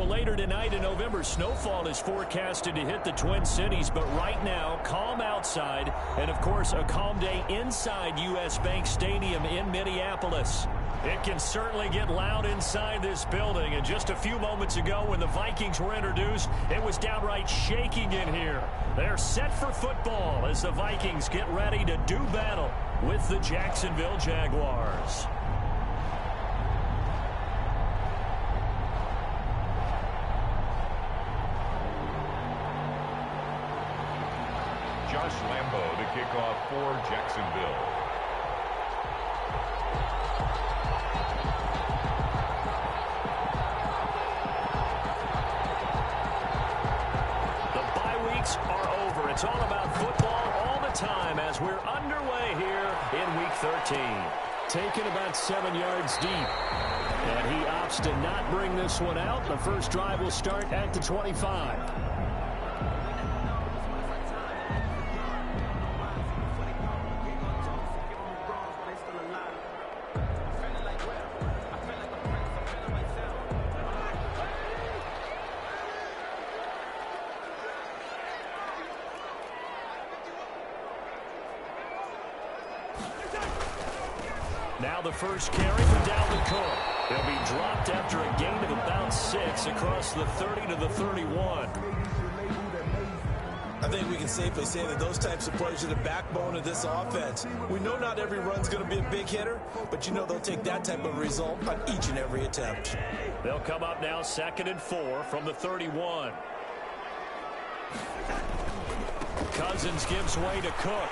Well, later tonight in November, snowfall is forecasted to hit the Twin Cities, but right now, calm outside, and of course, a calm day inside U.S. Bank Stadium in Minneapolis. It can certainly get loud inside this building, and just a few moments ago when the Vikings were introduced, it was downright shaking in here. They're set for football as the Vikings get ready to do battle with the Jacksonville Jaguars. Josh Lambo to kick off for Jacksonville. The bye weeks are over. It's all about football all the time as we're underway here in Week 13. Taken about 7 yards deep. And he opts to not bring this one out. The first drive will start at the 25. Now the first carry for Dalvin Cook. He'll be dropped after a gain of about 6 across the 30 to the 31. I think we can safely say that those types of plays are the backbone of this offense. We know not every run's going to be a big hitter, but you know they'll take that type of result on each and every attempt. They'll come up now 2nd and 4 from the 31. Cousins gives way to Cook.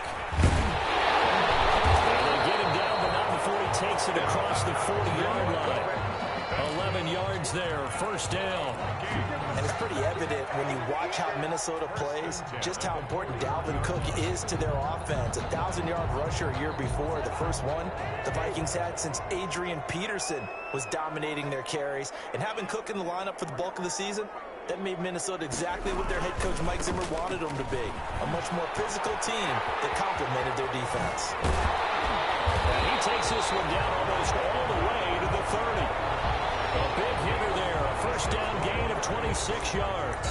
They get him down, but not before he takes it across the 40-yard line. 11 yards there, first down. And it's pretty evident when you watch how Minnesota plays, just how important Dalvin Cook is to their offense. A 1,000-yard rusher a year before, the first one the Vikings had since Adrian Peterson was dominating their carries. And having Cook in the lineup for the bulk of the season, that made Minnesota exactly what their head coach Mike Zimmer wanted them to be. A much more physical team that complemented their defense. And he takes this one down almost all the way to the 30. A big hitter there, a first down gain of 26 yards.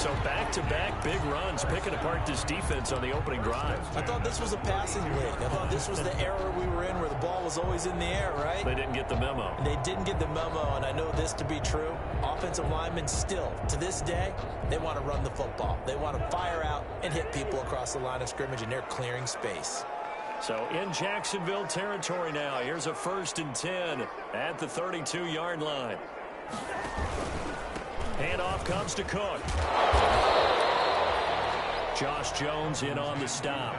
So back-to-back big runs, picking apart this defense on the opening drive. I thought this was a passing league. I thought this was the era we were in where the ball was always in the air, right? They didn't get the memo. They didn't get the memo, and I know this to be true. Offensive linemen still, to this day, they want to run the football. They want to fire out and hit people across the line of scrimmage, and they're clearing space. So in Jacksonville territory now. Here's a 1st and 10 at the 32-yard line. Handoff comes to Cook. Josh Jones in on the stop.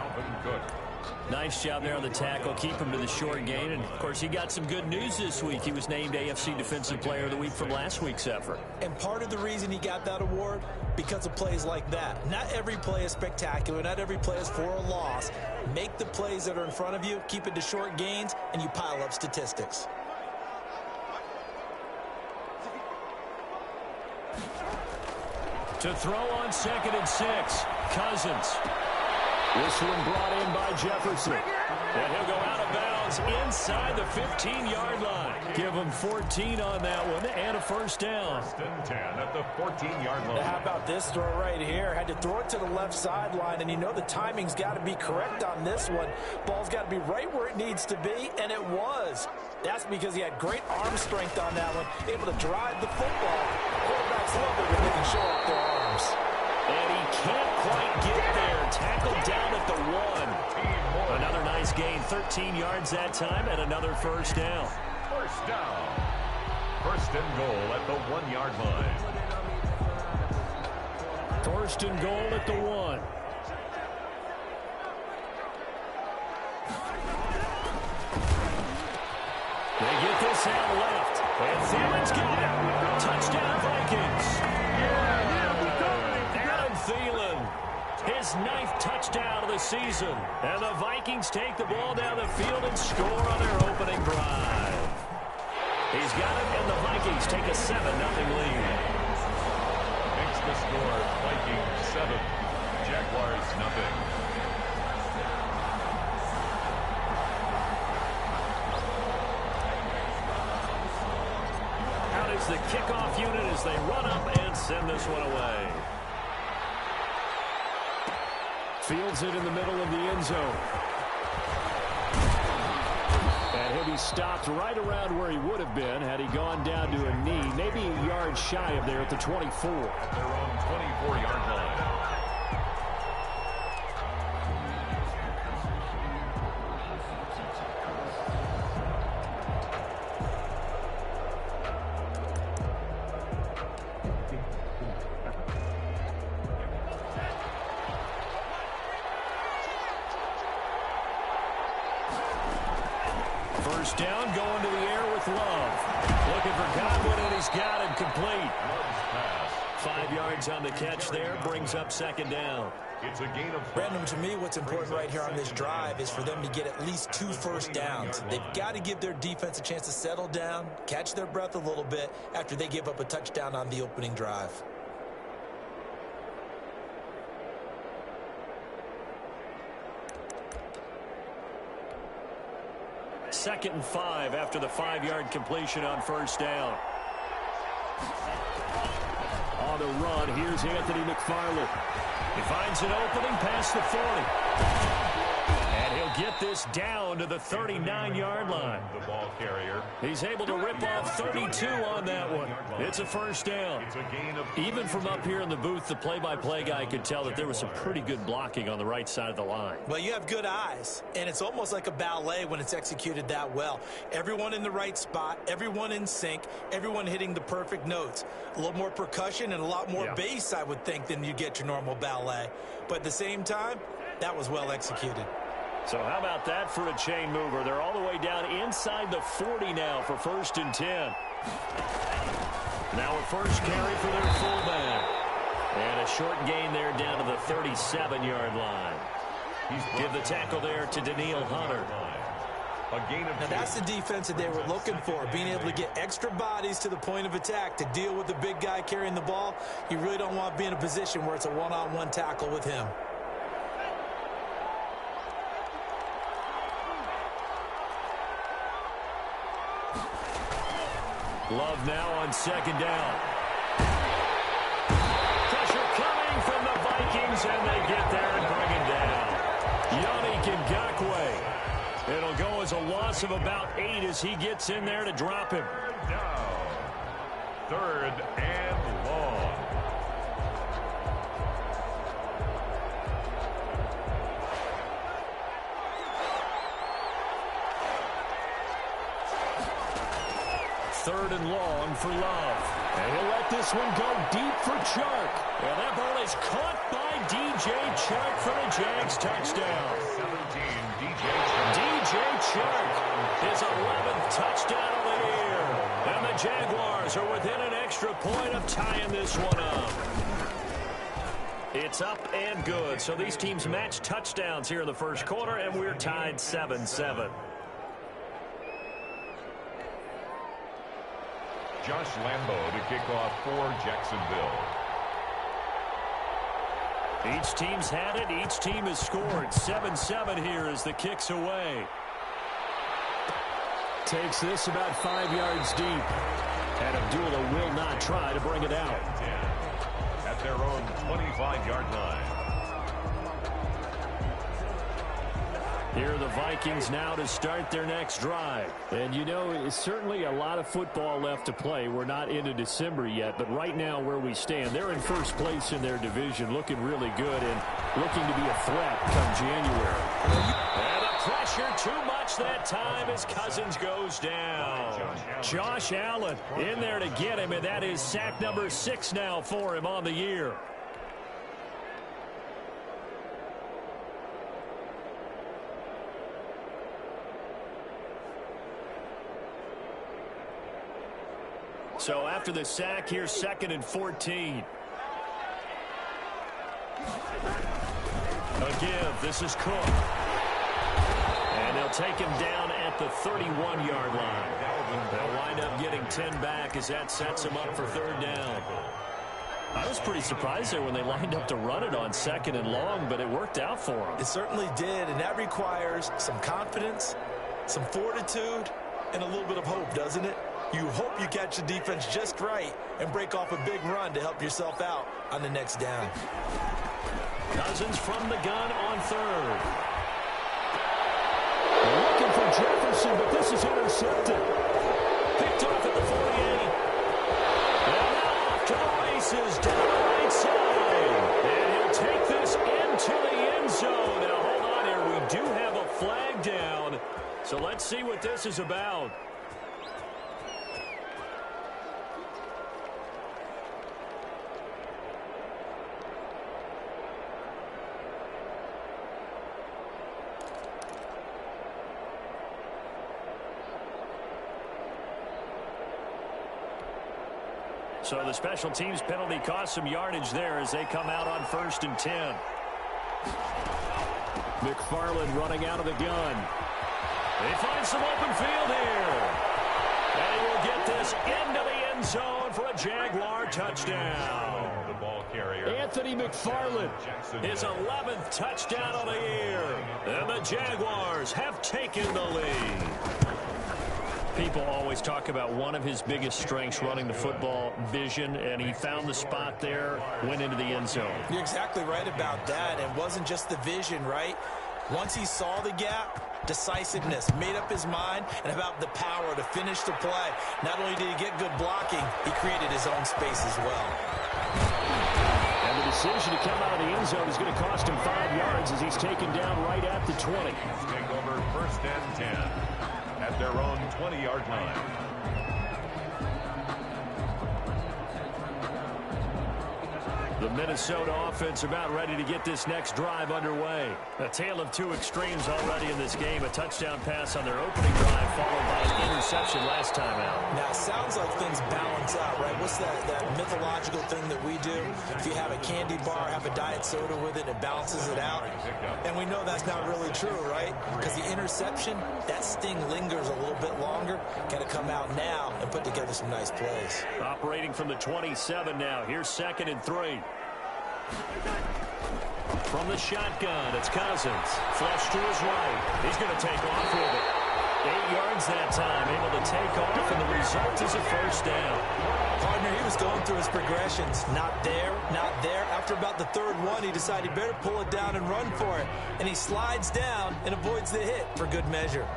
Nice job there on the tackle. Keep him to the short gain. And, of course, he got some good news this week. He was named AFC Defensive Player of the Week from last week's effort. And part of the reason he got that award, because of plays like that. Not every play is spectacular. Not every play is for a loss. Make the plays that are in front of you, keep it to short gains, and you pile up statistics. To throw on 2nd and 6, Cousins. This one brought in by Jefferson. And he'll go out of bounds inside the 15-yard line. Give him 14 on that one and a first down. 1st and 10 at the 14-yard line. Now, how about this throw right here? Had to throw it to the left sideline, and you know the timing's got to be correct on this one. Ball's got to be right where it needs to be, and it was. That's because he had great arm strength on that one, able to drive the football. Quarterbacks love it when they can show off their arms. And he can't quite get there. Tackled down at the 1. Another nice gain, 13 yards that time, and another first down. First down. 1st and goal at the 1-yard line. 1st and goal at the 1. They get this out left. And Thielen's got it. Touchdown, Vikings. Adam Thielen, his 9th touchdown of the season. And the Vikings take the ball down the field and score on their opening drive. He's got it, and the Vikings take a 7-0 lead. Makes the score Vikings 7, Jaguars 0. Out is the kickoff unit as they run up and send this one away. Fields it in the middle of the end zone. And he'll be stopped right around where he would have been had he gone down to a knee, maybe a yard shy of there at the 24. At their own 24-yard line. First down, going to the air with Love. Looking for Godwin, and he's got him complete. 5 yards on the catch there, brings up second down. It's a gain of... Brandon, to me, what's important right here on this drive is for them to get at least 2 first downs. They've got to give their defense a chance to settle down, catch their breath a little bit after they give up a touchdown on the opening drive. Second and 5 after the 5-yard completion on first down. On the run, here's Anthony McFarland. He finds an opening past the 40. And he'll get this down to the 39-yard line. The ball carrier. He's able to rip off 32 on that one. It's a first down. It's a gain of... Even from up here in the booth, the play-by-play guy could tell that there was some pretty good blocking on the right side of the line. Well, you have good eyes, and it's almost like a ballet when it's executed that well. Everyone in the right spot, everyone in sync, everyone hitting the perfect notes. A little more percussion and a lot more bass, I would think, than you get your normal ballet. But at the same time, that was well executed. So how about that for a chain mover? They're all the way down inside the 40 now for first and 10. Now a first carry for their fullback. And a short gain there down to the 37-yard line. Give the tackle there to Daniil Hunter. Now that's the defense that they were looking for, being able to get extra bodies to the point of attack to deal with the big guy carrying the ball. You really don't want to be in a position where it's a one-on-one tackle with him. Love now on second down. Pressure coming from the Vikings, and they get there and bring him down. Yannick Ngakoue. It'll go as a loss of about 8 as he gets in there to drop him. Down. Third and long. Third and long for Love. And he'll let this one go deep for Chark. And that ball is caught by DJ Chark for the Jags touchdown. 17, DJ Chark, his 11th touchdown of the year. And the Jaguars are within an extra point of tying this one up. It's up and good. So these teams match touchdowns here in the first quarter, and we're tied 7-7. Josh Lambo to kick off for Jacksonville. Each team's had it. Each team has scored. 7-7 here as the kick's away. Takes this about 5 yards deep. And Abdullah will not try to bring it out. At their own 25-yard line. Here are the Vikings now to start their next drive. And, you know, it's certainly a lot of football left to play. We're not into December yet, but right now where we stand, they're in first place in their division, looking really good and looking to be a threat come January. And the pressure too much that time as Cousins goes down. Josh Allen in there to get him, and that is sack number 6 now for him on the year. So after the sack, here's 2nd and 14. A give. This is Cook. And they'll take him down at the 31-yard line. They'll wind up getting 10 back as that sets him up for 3rd down. I was pretty surprised there when they lined up to run it on 2nd and long, but it worked out for them. It certainly did, and that requires some confidence, some fortitude, and a little bit of hope, doesn't it? You hope you catch the defense just right and break off a big run to help yourself out on the next down. Cousins from the gun on third. Looking for Jefferson, but this is intercepted. Picked off at the 48. And now off to the races down the right side. And he'll take this into the end zone. Now, hold on here. We do have a flag down. So let's see what this is about. So the special teams penalty cost some yardage there as they come out on 1st and 10. McFarland running out of the gun. They find some open field here. And he will get this into the end zone for a Jaguar touchdown. The ball carrier, Anthony McFarland, his 11th touchdown of the year. And the Jaguars have taken the lead. People always talk about one of his biggest strengths running the football, vision, and he found the spot there, went into the end zone. You're exactly right about that. It wasn't just the vision, right? Once he saw the gap, decisiveness, made up his mind, and about the power to finish the play. Not only did he get good blocking, he created his own space as well. And the decision to come out of the end zone is going to cost him 5 yards as he's taken down right at the 20. take over 1st and 10 at their own 20-yard line. The Minnesota offense about ready to get this next drive underway. A tale of two extremes already in this game. A touchdown pass on their opening drive followed by an interception last time out. Now, it sounds like things balance out, right? What's that mythological thing that we do? If you have a candy bar, have a diet soda with it, it balances it out. And we know that's not really true, right? Because the interception, that sting lingers a little bit longer. Got to come out now and put together some nice plays. Operating from the 27 now. Here's 2nd and 3. From the shotgun, it's Cousins. Flush to his right. He's going to take off with it. 8 yards that time, able to take off, and the result is a first down. Partner, he was going through his progressions. Not there, not there. After about the 3rd one, he decided he better pull it down and run for it. And he slides down and avoids the hit for good measure.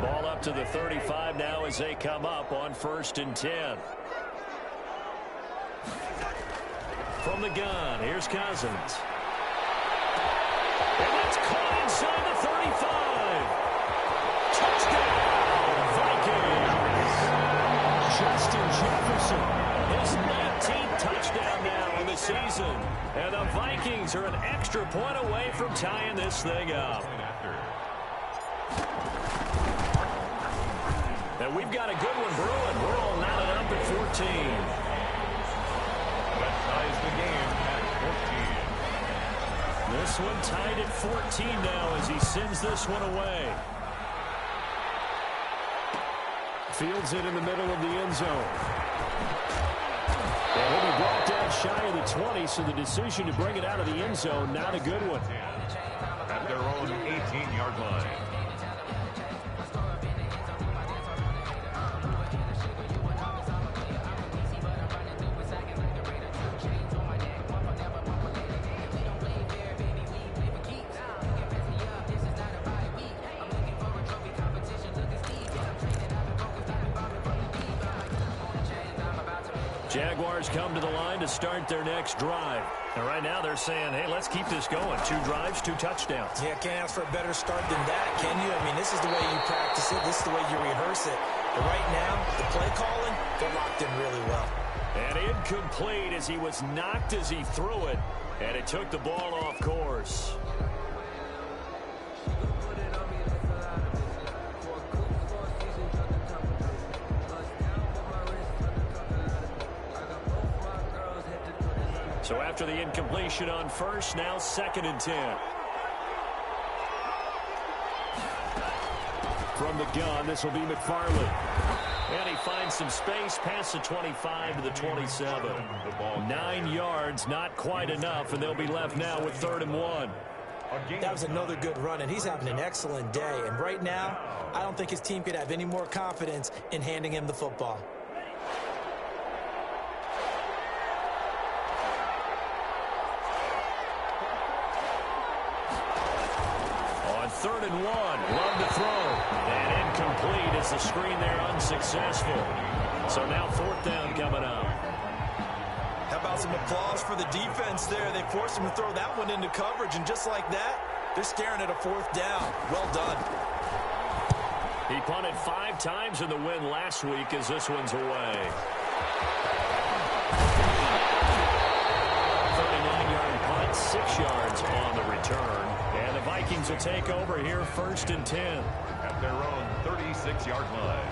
Ball up to the 35 now as they come up on 1st and 10. From the gun, here's Cousins. And that's caught inside the 35. Touchdown, Vikings. Justin Jefferson, his 19th touchdown now in the season. And the Vikings are an extra point away from tying this thing up. And we've got a good one brewing. We're all knotted up at 14. That ties the game at 14. This one tied at 14 now as he sends this one away. Fields it in the middle of the end zone. And he'll be brought down shy of the 20, so the decision to bring it out of the end zone, not a good one. At their own 18-yard line. Jaguars come to the line to start their next drive. And right now they're saying, hey, let's keep this going. 2 drives, 2 touchdowns. Yeah, can't ask for a better start than that, can you? I mean, this is the way you practice it. This is the way you rehearse it. But right now, the play calling, they're locked in really well. And incomplete as he was knocked as he threw it. And it took the ball off course. So after the incompletion on first, now 2nd and 10. From the gun, this will be McFarland. And he finds some space past the 25 to the 27. 9 yards, not quite enough, and they'll be left now with 3rd and 1. That was another good run, and he's having an excellent day. And right now, I don't think his team could have any more confidence in handing him the football. On 3rd and 1, love to throw. And incomplete as the screen there unsuccessful. So now 4th down coming up. How about some applause for the defense there? They forced him to throw that one into coverage, and just like that, they're staring at a 4th down. Well done. He punted 5 times in the win last week as this one's away. 39-yard punt, 6 yards on the return. And the Vikings will take over here 1st and 10. At their own 36-yard line.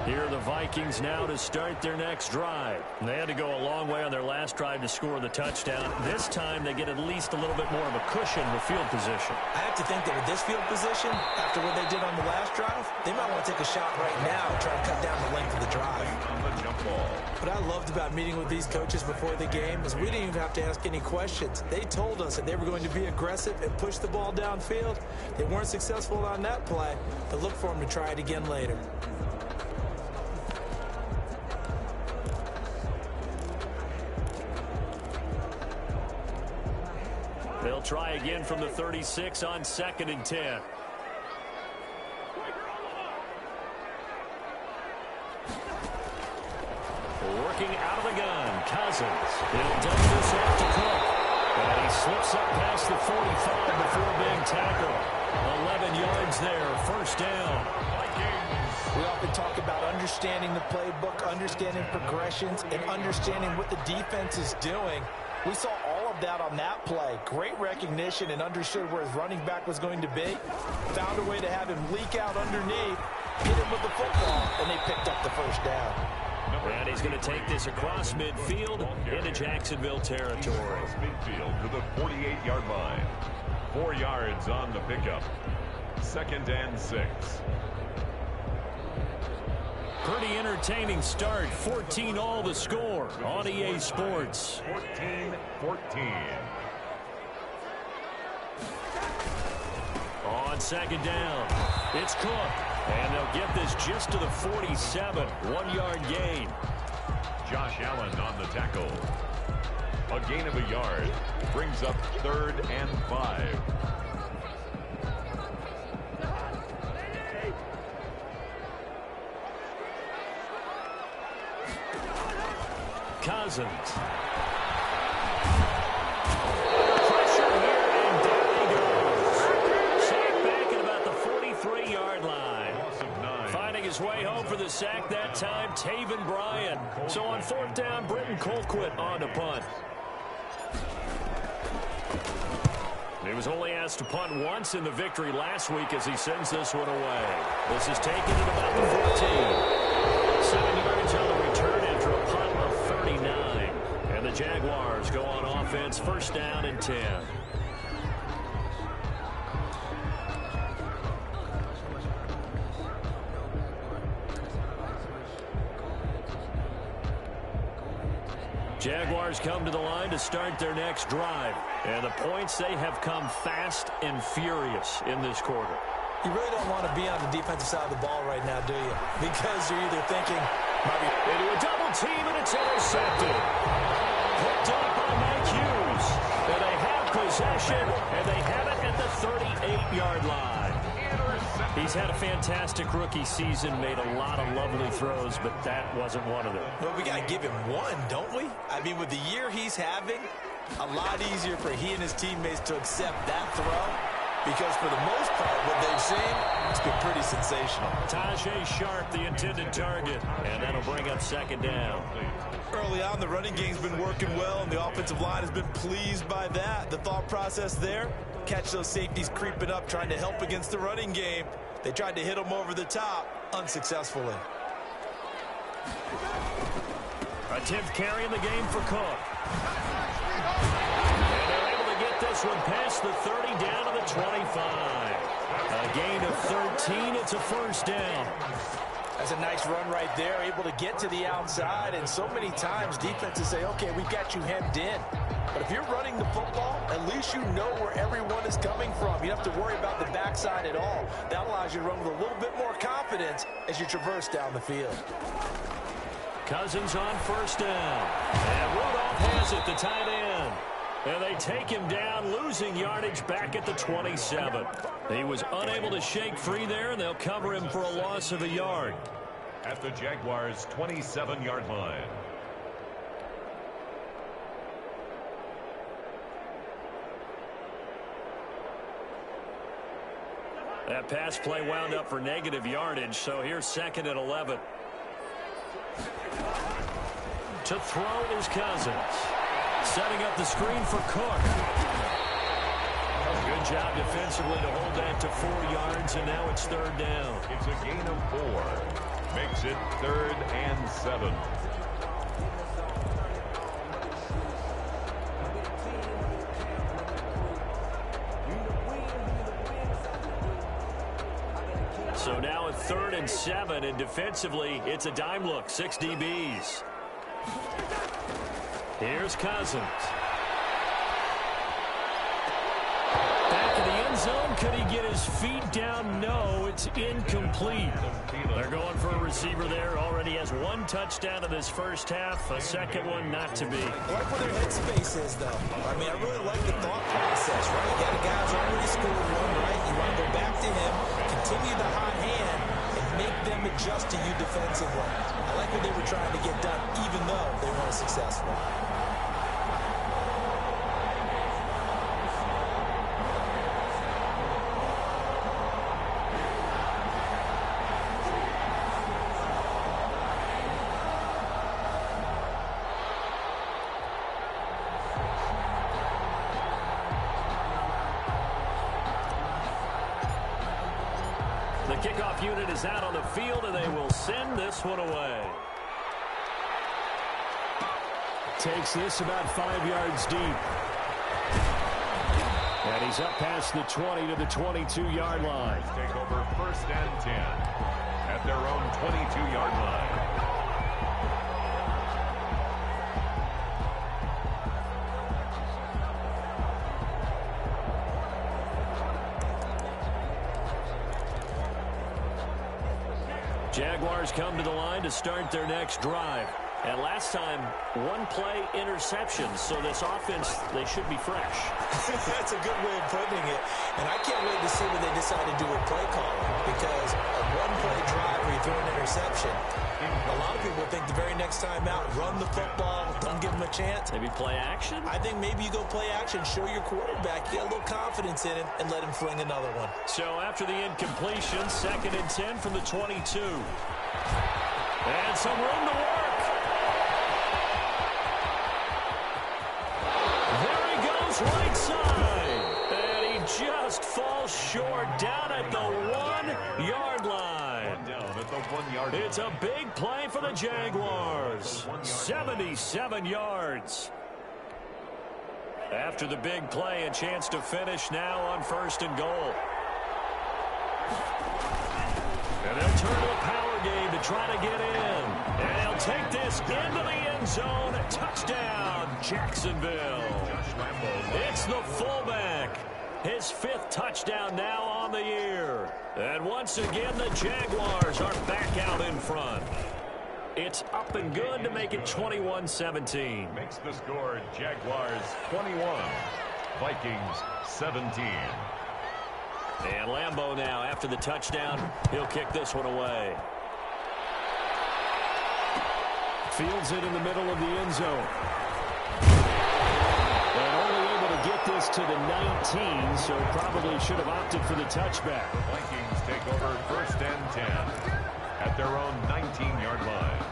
Here are the Vikings now to start their next drive. They had to go a long way on their last drive to score the touchdown. This time they get at least a little bit more of a cushion with field position. I have to think that with this field position, after what they did on the last drive, they might want to take a shot right now and try to cut down the length of the drive. On the jump ball. What I loved about meeting with these coaches before the game is we didn't even have to ask any questions. They told us that they were going to be aggressive and push the ball downfield. They weren't successful on that play, but look for them to try it again later. They'll try again from the 36 on 2nd and 10. Working out of the gun, Cousins. He'll dump this off to Cook. And he slips up past the 45 before being tackled. 11 yards there, 1st down. We often talk about understanding the playbook, understanding progressions, and understanding what the defense is doing. We saw all of that on that play. Great recognition and understood where his running back was going to be. Found a way to have him leak out underneath, hit him with the football, and they picked up the 1st down. And he's going to take this across midfield into Jacksonville territory. Midfield to the 48-yard line. 4 yards on the pickup. 2nd and 6. Pretty entertaining start. 14-all the score on EA Sports. 14-14. On 2nd down, it's Cook. And they'll get this just to the 47. 1-yard gain. Josh Allen on the tackle. A gain of a yard. Brings up 3rd and 5. Cousins. Pressure here, and down he goes. Sacked back at about the 43-yard line. Finding his way home for the sack that time, Taven Bryan. So on 4th down, Britton Colquitt on to punt. He was only asked to punt once in the victory last week as he sends this one away. This is taken at about the 14. 7 yards on the return after a punt of 39. And the Jaguars go on offense, 1st down and 10. Jaguars come to the line to start their next drive. And the points, they have come fast and furious in this quarter. You really don't want to be on the defensive side of the ball right now, do you? Because you're either thinking, into a double team, and it's intercepted. Picked up by Mike Hughes. And they have possession, and they have it at the 38-yard line. He's had a fantastic rookie season, made a lot of lovely throws, but that wasn't one of them. Well, we got to give him one, don't we? I mean, with the year he's having, a lot easier for he and his teammates to accept that throw. Because for the most part, what they've seen, it's been pretty sensational. Tajay Sharp, the intended target, and that'll bring up 2nd down. Early on, the running game's been working well, and the offensive line has been pleased by that. The thought process there, catch those safeties creeping up, trying to help against the running game. They tried to hit them over the top, unsuccessfully. A 10th carry in the game for Cook. And they're able to get this one past the 30 down to the 25. A gain of 13. It's a 1st down. As That's a nice run right there, able to get to the outside, and so many times defenses say, okay, we've got you hemmed in. But if you're running the football, at least you know where everyone is coming from. You don't have to worry about the backside at all. That allows you to run with a little bit more confidence as you traverse down the field. Cousins on first down. And Rudolph has it, the tight end. And they take him down, losing yardage back at the 27. He was unable to shake free there, and they'll cover him for a loss of a yard. At the Jaguars' 27-yard line. That pass play wound up for negative yardage, so here's 2nd and 11. To throw is Cousins. Setting up the screen for Cook. Good job defensively to hold that to 4 yards, and now it's 3rd down. It's a gain of 4. Makes it 3rd and 7. So now a 3rd and 7, and defensively, it's a dime look, 6 DBs. Here's Cousins. Back in the end zone. Could he get his feet down? No, it's incomplete. They're going for a receiver there. Already has 1 touchdown in this first half. A second one not to be. I like where their headspace is, though. I mean, I really like the thought process, right? You got a guy who's already scored 1, right? You want to go back to him, continue the hot hand, and make them adjust to you defensively. I like what they were trying to get done, even though they weren't successful. The kickoff unit is out on the field, and they will send this one away. Takes this about 5 yards deep. And he's up past the 20 to the 22-yard line. Take over 1st and 10 at their own 22-yard line. Jaguars come to the line to start their next drive. And last time, 1 play interception. So this offense, they should be fresh. That's a good way of putting it. And I can't wait to see what they decide to do with play calling. Because a 1-play drive where you throw an interception, a lot of people think the very next time out, run the football, don't give them a chance. Maybe play action? I think maybe you go play action, show your quarterback, you got a little confidence in him, and let him fling another one. So after the incompletion, 2nd and 10 from the 22. And some room to work. There he goes, right side. And he just falls short down at the 1-yard line. Down at the 1-yard line. It's a big play for the Jaguars. 77 yards. After the big play, a chance to finish now on 1st and goal. And they'll turn to a power game to try to get in. And he'll take this into the end zone. Touchdown, Jacksonville. It's the fullback. His 5th touchdown now on the year. And once again, the Jaguars are back out in front. It's up and good to make it 21-17. Makes the score Jaguars 21, Vikings 17. And Lambeau now, after the touchdown, he'll kick this one away. Fields it in the middle of the end zone. And only able to get this to the 19, so probably should have opted for the touchback. The Vikings take over 1st and 10 at their own 19-yard line.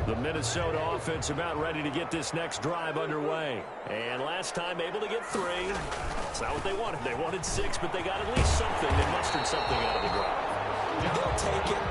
The Minnesota offense about ready to get this next drive underway. And last time able to get 3. It's not what they wanted. They wanted 6, but they got at least something. They mustered something out of the drive. They'll take it.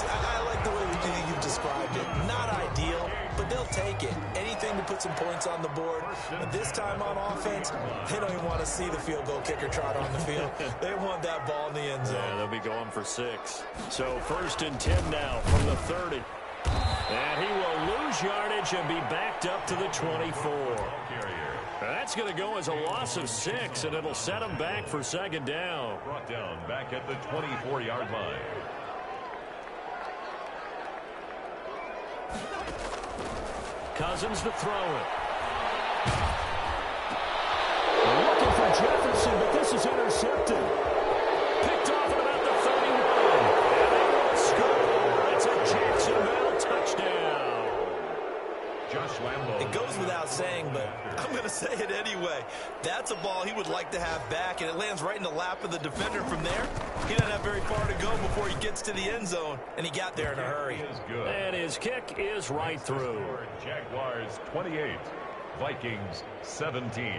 I like the way you've described it. Not ideal, but they'll take it. Anything to put some points on the board. But this time on offense, they don't even want to see the field goal kicker trot on the field. They want that ball in the end zone. Yeah, they'll be going for 6. So 1st and 10 now from the 30. And he will lose yardage and be backed up to the 24. That's going to go as a loss of 6, and it'll set him back for 2nd down. Brought down back at the 24-yard line. Cousins to throw it. Looking for Jefferson, but this is intercepted. Picked off at about the 31. And they will score. It's a Jacksonville touchdown. Josh Lambo. It goes without saying, but I'm going to say it anyway. That's a ball he would like to have back, and it lands right in the lap of the defender from there. He doesn't have very far to go before he gets to the end zone, and he got there in a hurry. And his kick is right through. Jaguars 28, Vikings 17.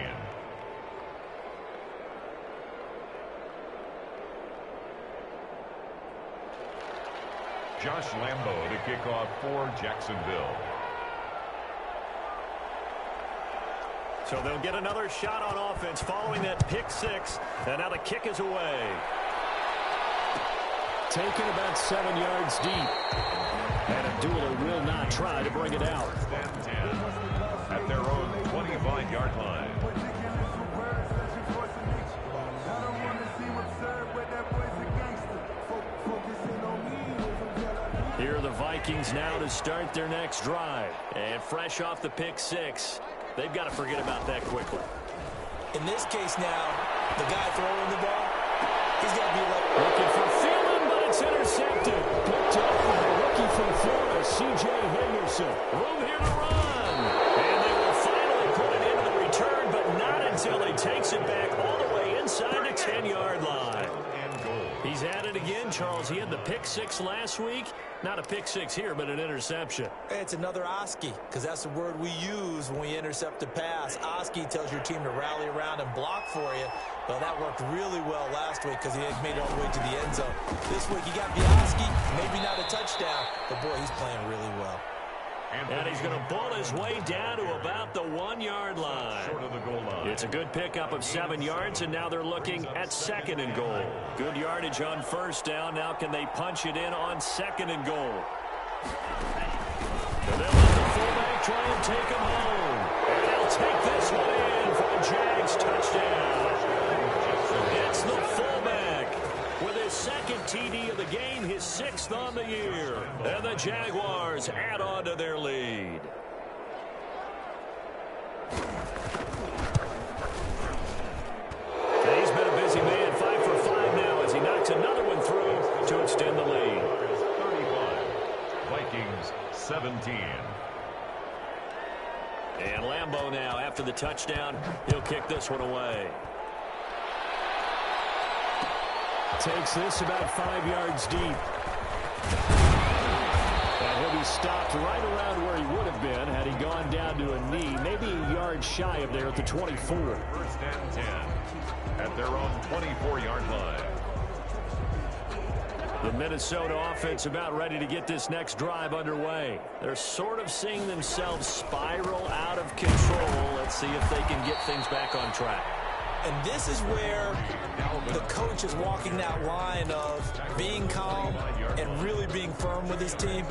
Josh Lambo to kick off for Jacksonville. So they'll get another shot on offense following that pick 6. And now the kick is away. Taken about 7 yards deep. And Abdullah will not try to bring it out. Stand 10 at their own 25-yard line. Here are the Vikings now to start their next drive. And fresh off the pick 6. They've got to forget about that quickly. In this case now, the guy throwing the ball, he's got to be like... Looking for Thielen, but it's intercepted. Picked up by the rookie from Florida, C.J. Henderson. Room here to run. And they will finally put it into the return, but not until he takes it back all the way inside the 10-yard line. He's at it again, Charles. He had the pick 6 last week. Not a pick 6 here, but an interception. It's another Oski, because that's the word we use when we intercept a pass. Oski tells your team to rally around and block for you. Well, that worked really well last week because he made it all the way to the end zone. This week, he got the Oski, maybe not a touchdown, but boy, he's playing really well. And he's going to bull his way down to about the 1-yard line. Short of the goal line. It's a good pickup of 7 yards, and now they're looking at 2nd and goal. Good yardage on 1st down. Now can they punch it in on 2nd and goal? And they'll let the fullback try and take him home. And they'll take this one in for a Jags touchdown. It's the fullback with his 2nd TD of the game, his 6th on the year. And the Jaguars add on to their lead. And he's been a busy man, 5 for 5 now as he knocks another one through to extend the lead. 35, Vikings 17. And Lambo now, after the touchdown, he'll kick this one away. Takes this about 5 yards deep. And he'll be stopped right around where he would have been had he gone down to a knee, maybe a yard shy of there at the 24. 1st and 10 at their own 24-yard line. The Minnesota offense about ready to get this next drive underway. They're sort of seeing themselves spiral out of control. Let's see if they can get things back on track. And this is where the coach is walking that line of being calm and really being firm with his team.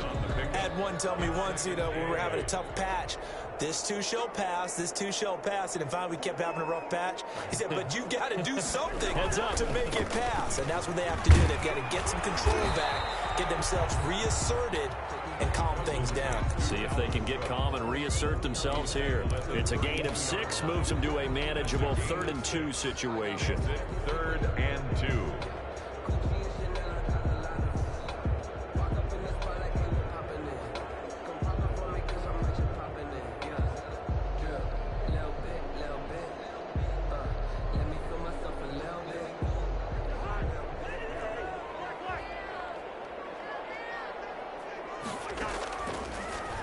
I had one tell me once, when we were having a tough patch, this too shall pass, this too shall pass. And finally we kept having a rough patch. He said, but you got to do something to make it pass. And that's what they have to do. They've got to get some control back, get themselves reasserted, and calm things down. See if they can get calm and reassert themselves here. It's a gain of 6, moves them to a manageable 3rd and 2 situation. 3rd and 2.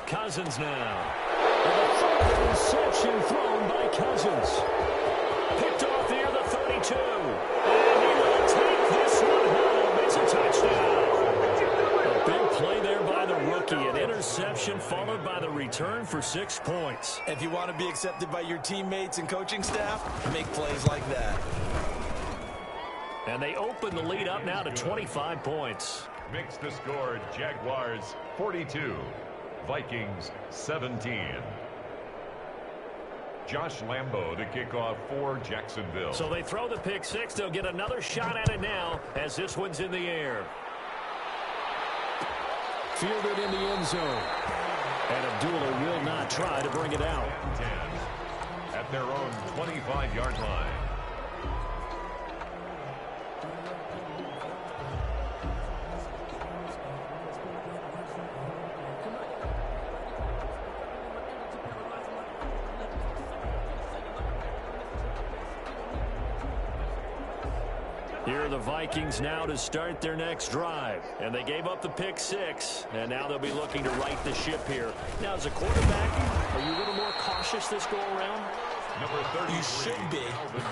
Cousins now. And a interception thrown by Cousins. Picked off near the 32. And he will take this one home. It's a touchdown. A big play there by the rookie. An interception interception followed by the return for 6 points. If you want to be accepted by your teammates and coaching staff, make plays like that. And they open the lead up now to 25 points. Makes the score Jaguars 42, Vikings 17. Josh Lambo to kick off for Jacksonville. So they throw the pick six. They'll get another shot at it now as this one's in the air. Fielded in the end zone. And Abdullah will not try to bring it out. 10 at their own 25-yard line. Here are the Vikings now to start their next drive. And they gave up the pick six. And now they'll be looking to right the ship here. Now, as a quarterback, are you a little more cautious this go around? You should be,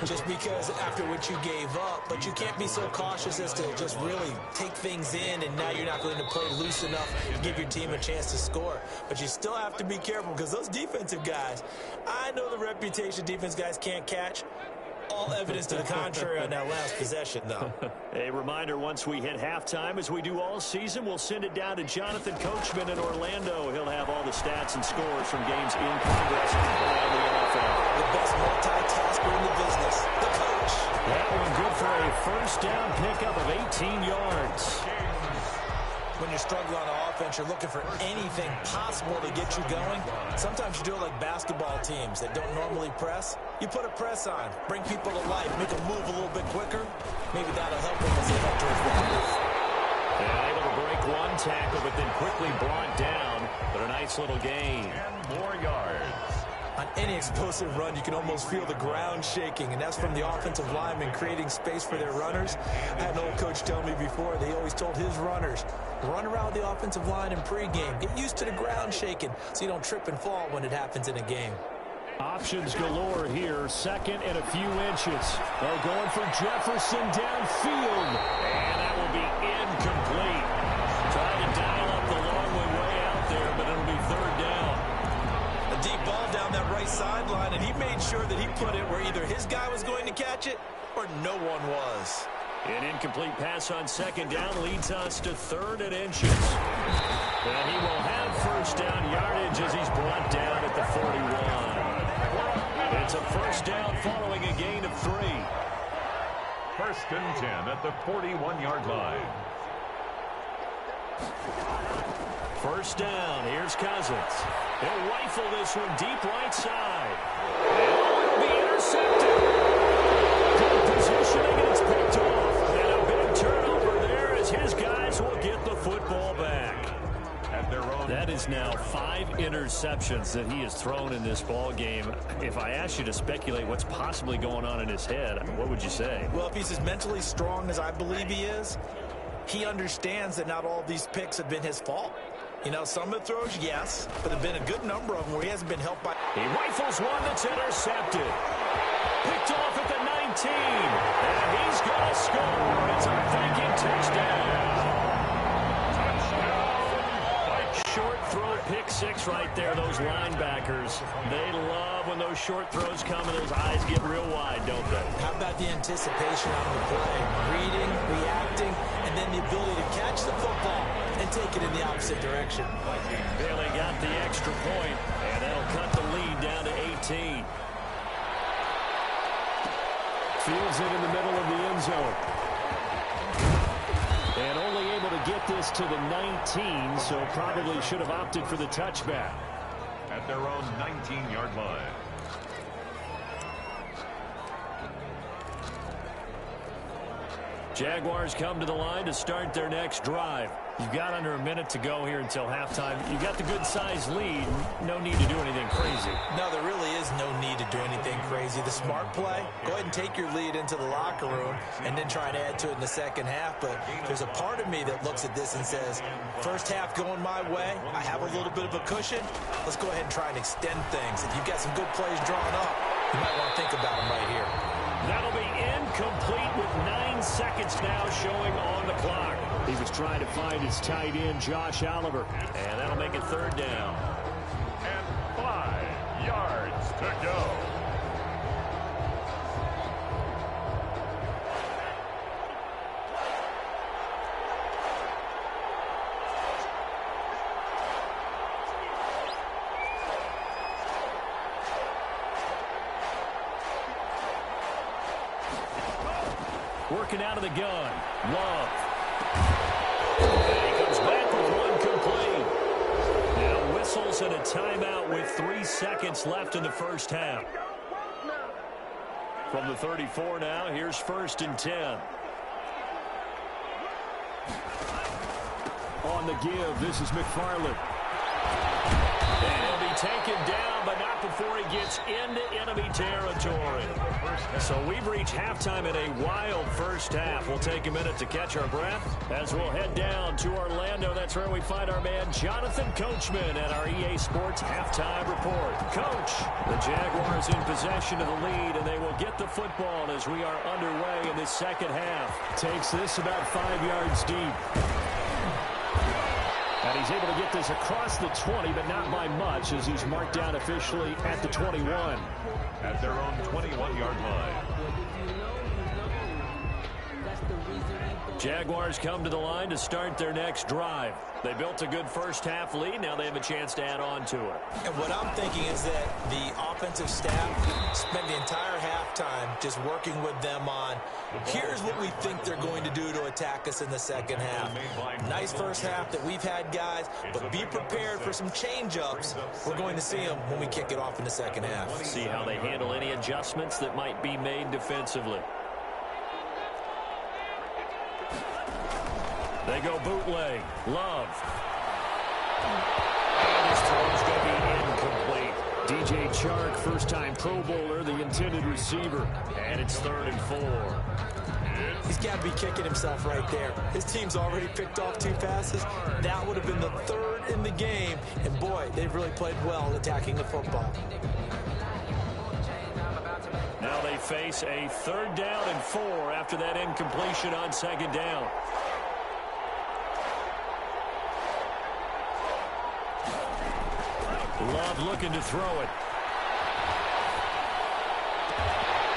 just because after what you gave up. But you can't be so cautious as to just really take things in, and now you're not going to play loose enough to give your team a chance to score. But you still have to be careful, because those defensive guys, I know the reputation defense guys can't catch. All evidence to the contrary on that last possession, though. A reminder, once we hit halftime, as we do all season, we'll send it down to Jonathan Coachman in Orlando. He'll have all the stats and scores from games in progress around the NFL. The best multitasker in the business, the coach. That one good for a first down pickup of 18 yards. When you struggle on offense, you're looking for anything possible to get you going. Sometimes you do it like basketball teams that don't normally press. You put a press on, bring people to life, make them move a little bit quicker. Maybe that'll help them as they head towards the finish. And able to break one tackle, but then quickly brought down. But a nice little gain. And more yards. On any explosive run, you can almost feel the ground shaking, and that's from the offensive linemen creating space for their runners. I had an old coach tell me before, they always told his runners, run around the offensive line in pregame. Get used to the ground shaking so you don't trip and fall when it happens in a game. Options galore here. Second and a few inches. They're going for Jefferson downfield. And that will be incomplete. Trying to dial up the long way out there, but it'll be third down. A deep ball down that right sideline, and he made sure that he put it where either his guy was going to catch it or no one was. An incomplete pass on second down leads us to third and inches. And he will have first down yardage as he's brought down at the 41. It's a first down following a gain of 3. First and 10 at the 41-yard line. First down. Here's Cousins. He'll rifle this one deep right side. And it'll be intercepted. Good positioning, and it's picked off. And a big turnover there as his guys will get the football back. At their own. That is now 5 interceptions that he has thrown in this ball game. If I asked you to speculate what's possibly going on in his head, what would you say? Well, if he's as mentally strong as I believe he is, he understands that not all of these picks have been his fault. You know, some of the throws, yes, but there have been a good number of them where he hasn't been helped by. He rifles one that's intercepted. Picked off at the 19. And he's going to score. It's a Viking touchdown. Short throw, pick six right there. Those linebackers, they love when those short throws come and those eyes get real wide, don't they? How about the anticipation on the play? Reading, reacting, and then the ability to catch the football and take it in the opposite direction. Barely got the extra point, and that'll cut the lead down to 18. Fields it in the middle of the end zone. And only able to get this to the 19, so probably should have opted for the touchback. At their own 19-yard line. Jaguars come to the line to start their next drive. You've got under a minute to go here until halftime. You've got the good-sized lead. No need to do anything crazy. No, there really is no need to do anything crazy. The smart play, go ahead and take your lead into the locker room and then try and add to it in the second half. But there's a part of me that looks at this and says, first half going my way, I have a little bit of a cushion. Let's go ahead and try and extend things. If you've got some good plays drawn up, you might want to think about them right here. That'll be incomplete with 9 seconds now showing on the clock. He was trying to find his tight end, Josh Oliver. And that'll make it third down. And 5 yards to go. Working out of the gun. Love. And he comes back with one complete. Now whistles and a timeout with 3 seconds left in the first half. From the 34 now, here's 1st and 10. On the give, this is McFarland. And he'll be taken down, but not before he gets into enemy territory. So we've reached halftime in a wild first half. We'll take a minute to catch our breath as we'll head down to Orlando. That's where we find our man Jonathan Coachman at our EA Sports Halftime Report. Coach, the Jaguars in possession of the lead, and they will get the football as we are underway in this second half. Takes this about 5 yards deep. And he's able to get this across the 20, but not by much, as he's marked down officially at the 21. At their own 21-yard line. Jaguars come to the line to start their next drive. They built a good first half lead. Now they have a chance to add on to it. And what I'm thinking is that the offensive staff spent the entire halftime just working with them on, here's what we think they're going to do to attack us in the second half. Nice first half that we've had, guys, but be prepared for some change-ups. We're going to see them when we kick it off in the second half. See how they handle any adjustments that might be made defensively. They go bootleg. Love. And his throw's going to be incomplete. DJ Chark, first-time Pro Bowler, the intended receiver. And it's 3rd and 4. He's got to be kicking himself right there. His team's already picked off 2 passes. That would have been the 3rd in the game. And, boy, they've really played well attacking the football. Now they face a 3rd down and 4 after that incompletion on 2nd down. Love looking to throw it.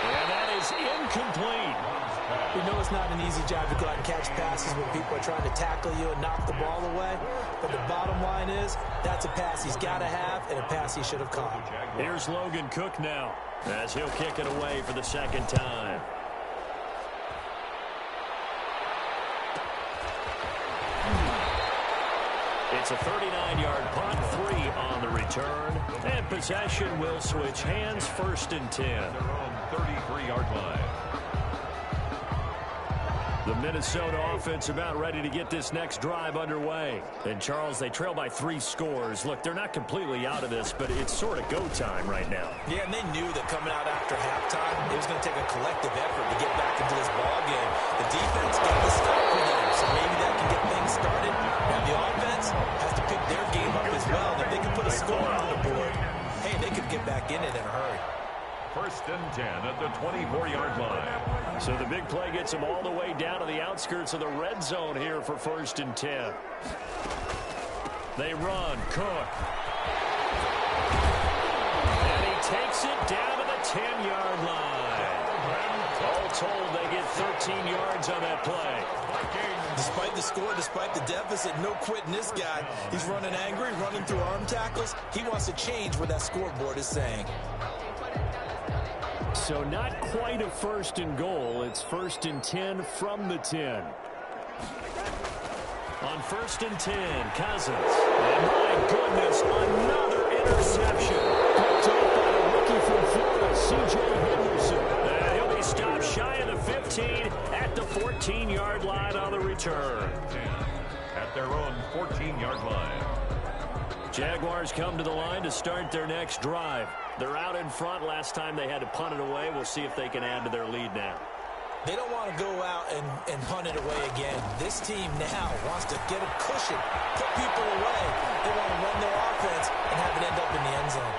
And that is incomplete. We know it's not an easy job to go out and catch passes when people are trying to tackle you and knock the ball away. But the bottom line is, that's a pass he's got to have and a pass he should have caught. Here's Logan Cook now as he'll kick it away for the 2nd time. It's a 39-yard punt, 3 on the return. And possession will switch hands, 1st and 10. Their own 33-yard line. The Minnesota offense about ready to get this next drive underway. And, Charles, they trail by 3 scores. Look, they're not completely out of this, but it's sort of go time right now. Yeah, and they knew that coming out after halftime, it was going to take a collective effort to get back into this ball game. The defense got the start for them, so maybe that can get things started. Now the offense has to pick their game up as well. If they can put a score on the board, hey, they could get back in it in a hurry. 1st and 10 at the 24-yard line. So the big play gets them all the way down to the outskirts of the red zone here for 1st and 10. They run. Cook. And he takes it down to the 10-yard line. All told, they get 13 yards on that play. Despite the score, despite the deficit, no quitting this guy. He's running angry, running through arm tackles. He wants to change what that scoreboard is saying. So not quite a 1st and goal. It's 1st and 10 from the 10. On 1st and 10, Cousins. And my goodness, another interception. Picked up by a rookie from Florida, C.J. Henderson. And he'll be stopped shy of the 15 at the 14-yard line on the return. At their own 14-yard line. Jaguars come to the line to start their next drive. They're out in front. Last time they had to punt it away. We'll see if they can add to their lead now. They don't want to go out and punt it away again. This team now wants to get a cushion, put people away. They want to run their offense and have it end up in the end zone.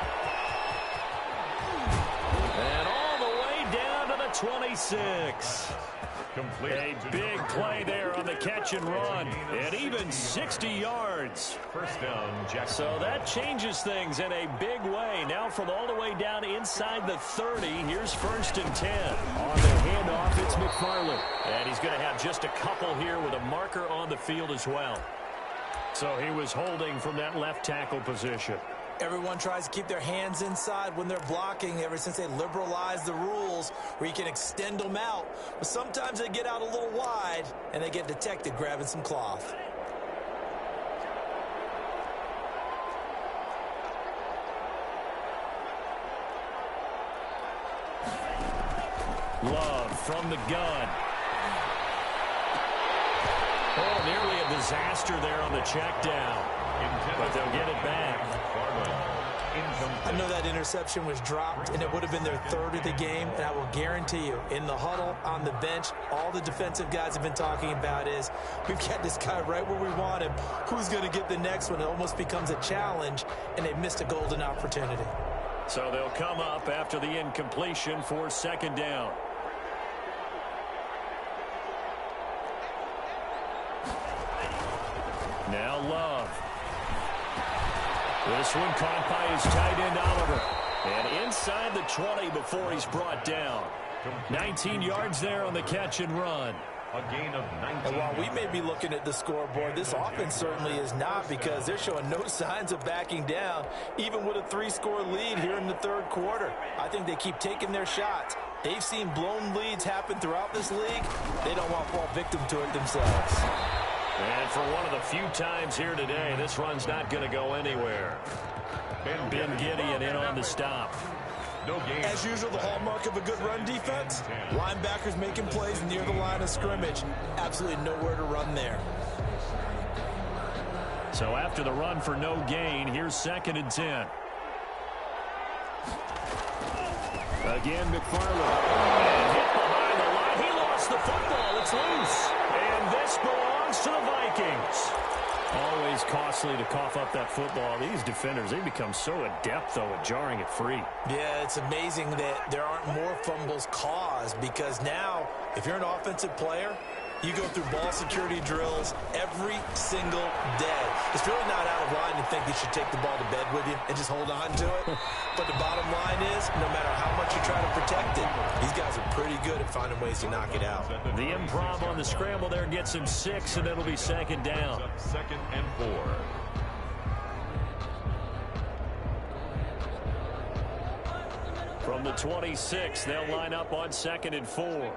And all the way down to the 26. A big play there on the catch and run, and even 60 yards. First down, Jackson. So that changes things in a big way. Now from all the way down inside the 30, here's 1st and 10. On the handoff, it's McFarland. And he's going to have just a couple here with a marker on the field as well. So he was holding from that left tackle position. Everyone tries to keep their hands inside when they're blocking ever since they liberalized the rules where you can extend them out. But sometimes they get out a little wide and they get detected grabbing some cloth. Love from the gun. Oh, nearly a disaster there on the check down. But they'll get it back. I know that interception was dropped, and it would have been their 3rd of the game, and I will guarantee you, in the huddle, on the bench, all the defensive guys have been talking about is, we've got this guy right where we want him. Who's going to get the next one? It almost becomes a challenge, and they missed a golden opportunity. So they'll come up after the incompletion for 2nd down. Now Love. This one caught by his tight end, Oliver. And inside the 20 before he's brought down. 19 yards there on the catch and run. A gain of 19. And while we may be looking at the scoreboard, this offense certainly is not, because they're showing no signs of backing down, even with a 3-score lead here in the 3rd quarter. I think they keep taking their shots. They've seen blown leads happen throughout this league. They don't want to fall victim to it themselves. And for one of the few times here today, this run's not going to go anywhere. Ben Gideon in on the stop. No gain. As usual, the hallmark of a good run defense, linebackers making plays near the line of scrimmage. Absolutely nowhere to run there. So after the run for no gain, here's 2nd and 10. Again, McFarland. And hit behind the line. He lost the football. It's loose. And this belongs to the Vikings. Always costly to cough up that football. These defenders, they become so adept, though, at jarring it free. Yeah, it's amazing that there aren't more fumbles caused, because now, if you're an offensive player, you go through ball security drills every single day. It's really not out of line to think you should take the ball to bed with you and just hold on to it. But the bottom line is, no matter how much you try to protect it, these guys are pretty good at finding ways to knock it out. The improv on the scramble there gets him 6, and it'll be 2nd down. 2nd and 4. From the 26, they'll line up on 2nd and 4.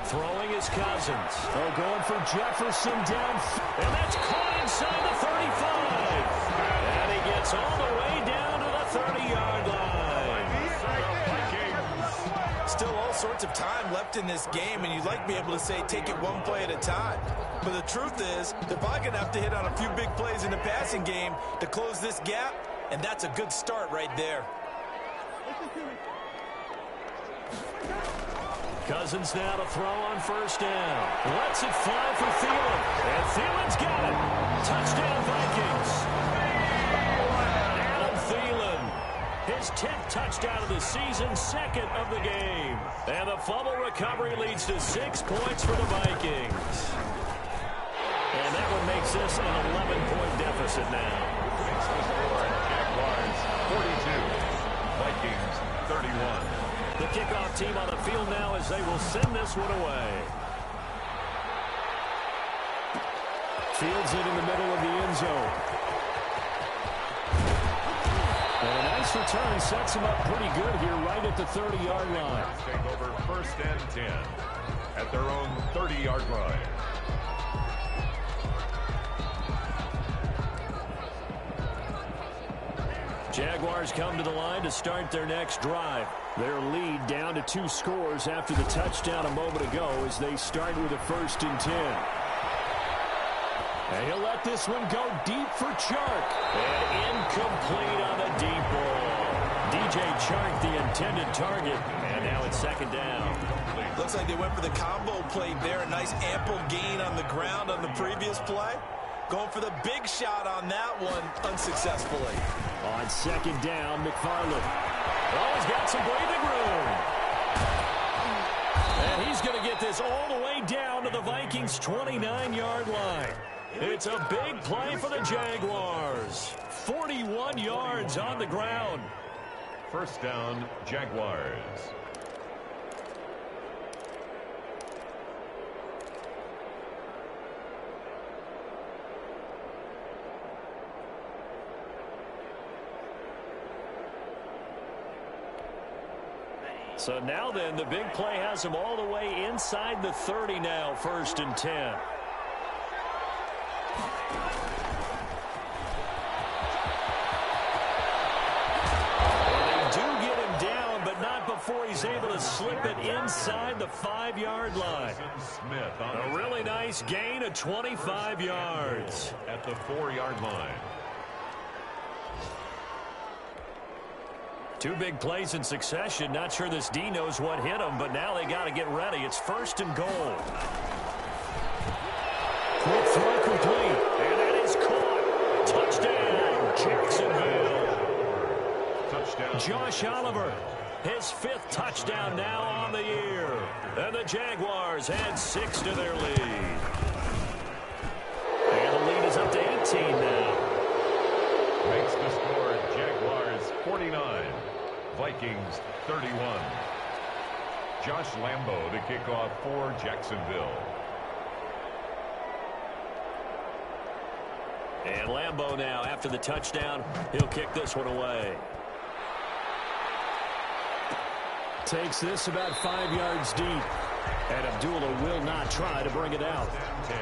Throwing his Cousins. Oh, going for Jefferson down. And that's caught inside the 35. And he gets all the way down to the 30-yard line. Still all sorts of time left in this game, and you'd like to be able to say take it one play at a time. But the truth is, they're probably going to have to hit on a few big plays in the passing game to close this gap, and that's a good start right there. Cousins now to throw on 1st down. Lets it fly for Thielen. And Thielen's got it. Touchdown, Vikings. Adam Thielen. His 10th touchdown of the season, 2nd of the game. And the fumble recovery leads to 6 points for the Vikings. And that one makes this an 11-point deficit now. Jaguars 42. Vikings 31. The kickoff team on the field now as they will send this one away. Fields it in the middle of the end zone. And a nice return sets him up pretty good here right at the 30-yard line. Take over 1st and 10 at their own 30-yard line. Jaguars come to the line to start their next drive. Their lead down to 2 scores after the touchdown a moment ago as they start with a 1st and 10. And he'll let this one go deep for Chark. And incomplete on the deep ball. DJ Chark, the intended target. And now it's 2nd down. Looks like they went for the combo play there. A nice ample gain on the ground on the previous play. Going for the big shot on that one unsuccessfully. On 2nd down, McFarland. Oh, got some breathing room. And he's going to get this all the way down to the Vikings' 29-yard line. It's a big play for the Jaguars. 41 yards on the ground. First down, Jaguars. So now then, the big play has him all the way inside the 30 now, 1st and 10. Before he's able to slip it inside the 5-yard line. A really nice gain of 25 yards. At the 4-yard line. 2 big plays in succession. Not sure this D knows what hit him, but now they got to get ready. It's 1st and goal. Quick throw complete. And that is caught. Touchdown, Jacksonville. Touchdown. Josh Oliver. His 5th touchdown now on the year. And the Jaguars add 6 to their lead. And the lead is up to 18 now. Makes the score Jaguars 49, Vikings 31. Josh Lambo the kickoff for Jacksonville. And Lambo now, after the touchdown, he'll kick this one away. Takes this about 5 yards deep. And Abdullah will not try to bring it out. 10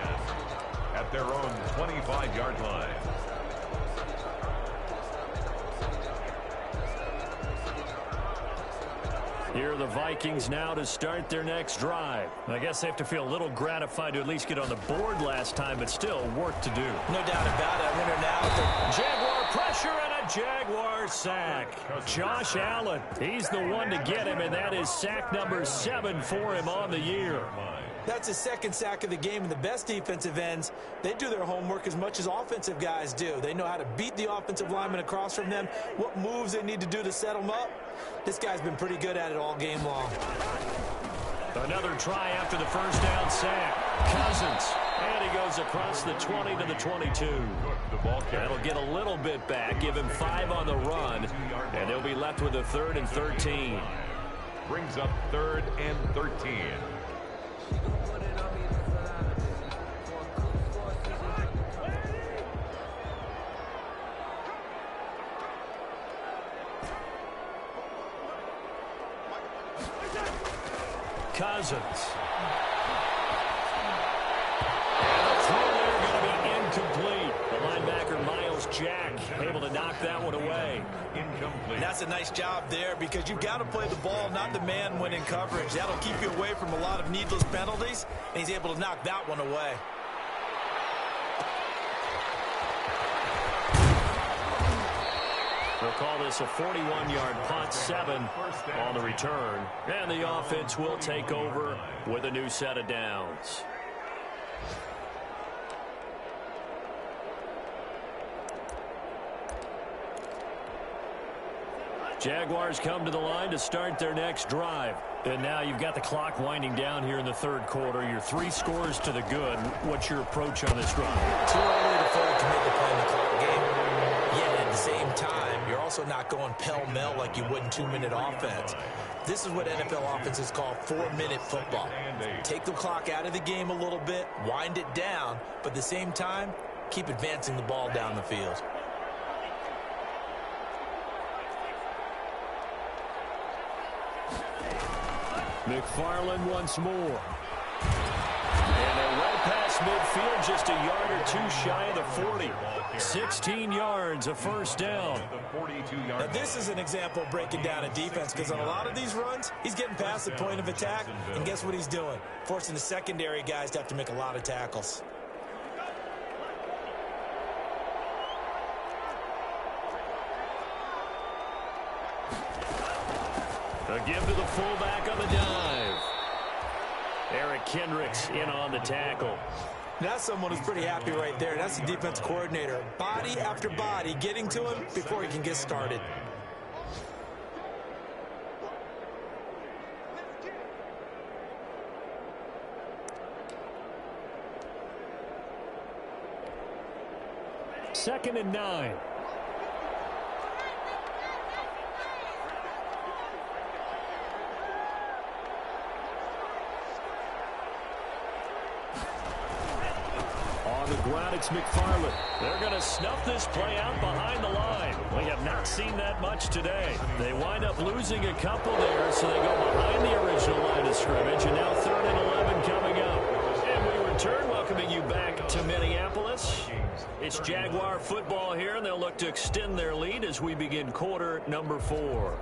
at their own 25-yard line. Here are the Vikings now to start their next drive. I guess they have to feel a little gratified to at least get on the board last time, but still work to do. No doubt about it. Winner now. Jaguar pressure and a Jaguar sack. Josh Allen, he's the one to get him, and that is sack number 7 for him on the year. That's his 2nd sack of the game, and the best defensive ends, they do their homework as much as offensive guys do. They know how to beat the offensive lineman across from them, what moves they need to do to set them up. This guy's been pretty good at it all game long. Another try after the 1st down sack. Cousins. And he goes across the 20 to the 22. That'll get a little bit back, give him 5 on the run, and they'll be left with a 3rd and 13. Brings up 3rd and 13. Cousins. And the throw there going to be incomplete. The linebacker, Miles Jack, able to knock that one away. Incomplete. And that's a nice job there because you've got to play the ball, not the man when in coverage. That'll keep you away from a lot of needless penalties, and he's able to knock that one away. They'll call this a 41-yard punt, 7 on the return. And the offense will take over with a new set of downs. Jaguars come to the line to start their next drive. And now you've got the clock winding down here in the 3rd quarter. You're 3 scores to the good. What's your approach on this drive? Too early to fully commit to playing the clock game. Yet at the same time, you're also not going pell-mell like you would in 2-minute offense. This is what NFL offenses call 4-minute football. Take the clock out of the game a little bit, wind it down, but at the same time, keep advancing the ball down the field. McFarland once more. And they're well past midfield, just a yard or 2 shy of the 40. 16 yards, a 1st down. Now this is an example of breaking down a defense because on a lot of these runs, he's getting past the point of attack, and guess what he's doing? Forcing the secondary guys to have to make a lot of tackles. A give to the fullback on the dive. Eric Kendricks in on the tackle. That's someone who's pretty happy right there. That's the defense coordinator. Body after body getting to him before he can get started. 2nd and 9. On the ground, it's McFarland. They're going to snuff this play out behind the line. We have not seen that much today. They wind up losing a couple there, so they go behind the original line of scrimmage, and now 3rd and 11 coming up. And we return, welcoming you back to Minneapolis. It's Jaguar football here, and they'll look to extend their lead as we begin quarter number 4.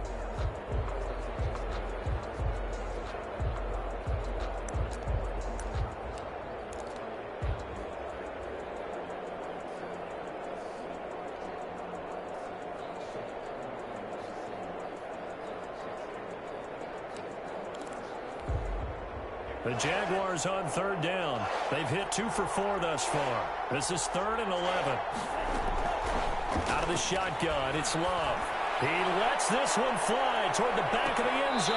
The Jaguars on 3rd down. They've hit 2 for 4 thus far. This is 3rd and 11. Out of the shotgun, it's Love. He lets this one fly toward the back of the end zone.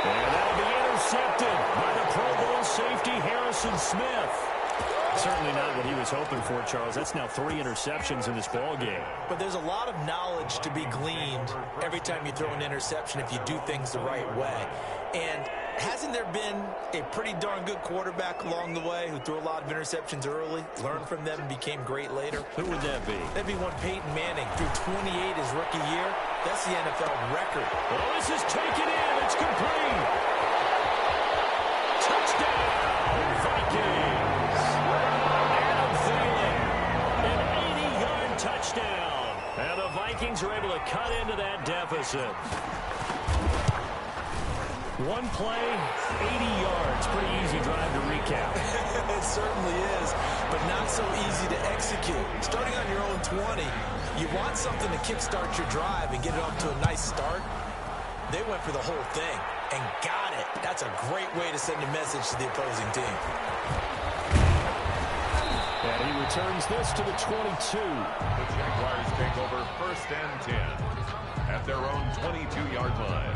And that'll be intercepted by the Pro Bowl safety Harrison Smith. Certainly not what he was hoping for, Charles. That's now 3 interceptions in this ball game. But there's a lot of knowledge to be gleaned every time you throw an interception if you do things the right way. And hasn't there been a pretty darn good quarterback along the way who threw a lot of interceptions early, learned from them, and became great later? Who would that be? That'd be one Peyton Manning. Threw 28 his rookie year. That's the NFL record. Oh, this is taken in. It's complete. Touchdown, Vikings. Adam Thielen, an 80-yard touchdown. And the Vikings are able to cut into that deficit. One play, 80 yards. Pretty easy drive to recap. It certainly is, but not so easy to execute. Starting on your own 20, you want something to kickstart your drive and get it off to a nice start. They went for the whole thing and got it. That's a great way to send a message to the opposing team. And he returns this to the 22. The Jaguars take over 1st and 10 at their own 22-yard line.